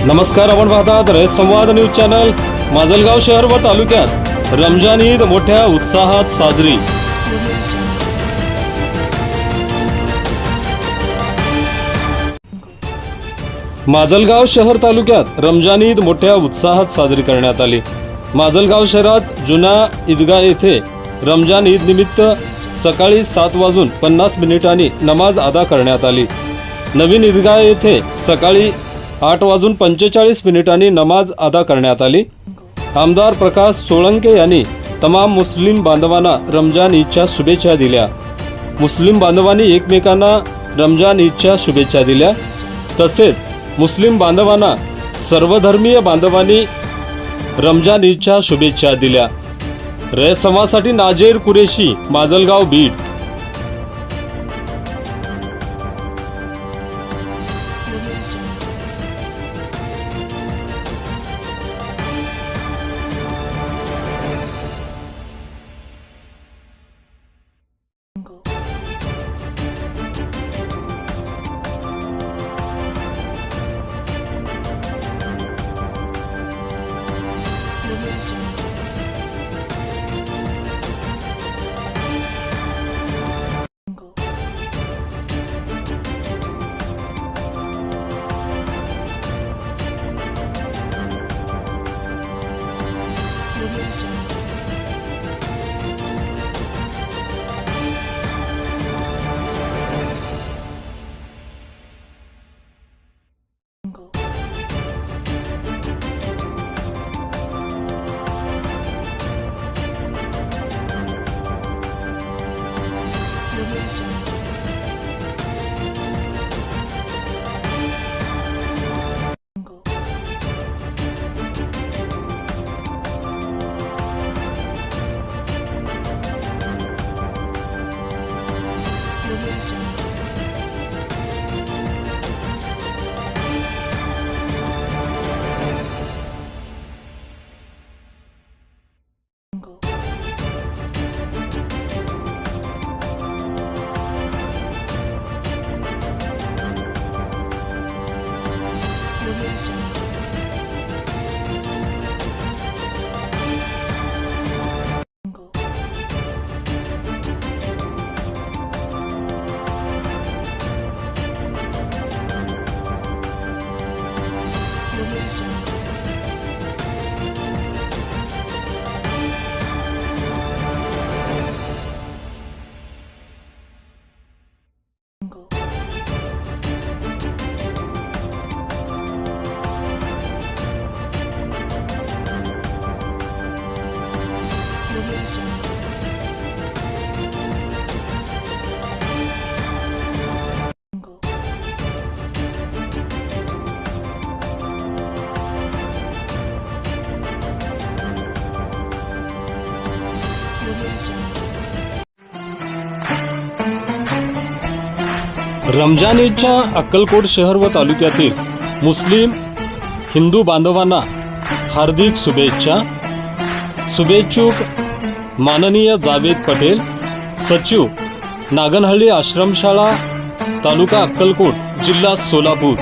नमस्कार, आपण पाहतात रयत संवाद न्यूज चॅनल। माजलगाव शहर व तालुक्यात रमजान ईद मोठ्या उत्साहात साजरी। माजलगाव शहर तालुक्यात रमजान ईद मोठ्या उत्साहात साजरी करण्यात आली। माजलगाव शहरात जुना ईदगाह येथे रमजान ईद निमित्त सकाळी 7:50 नमाज अदा करण्यात आली। नवीन ईदगाह येथे सकाळी 8:45 नमाज अदा करण्यात आली। आमदार प्रकाश सोळंके यांनी तमाम मुस्लिम बांधवांना रमजान ईदच्या शुभेच्छा दिल्या। मुस्लिम बांधवांनी एकमेकांना रमजान ईदच्या शुभेच्छा दिल्या। तसेच मुस्लिम बांधवांना सर्वधर्मीय बांधवांनी रमजान ईदच्या शुभेच्छा दिल्या। रयत संवादसाठी नाजेर कुरेशी, माजलगाव, बीड। रमजान ईदच्या अक्कलकोट शहर व तालुक्यातील मुस्लिम हिंदू बांधवांना हार्दिक शुभेच्छा। शुभेच्छुक माननीय जावेद पटेल, सचिव, नागनहळ्ली आश्रमशाळा, तालुका अक्कलकोट, जिल्हा सोलापूर।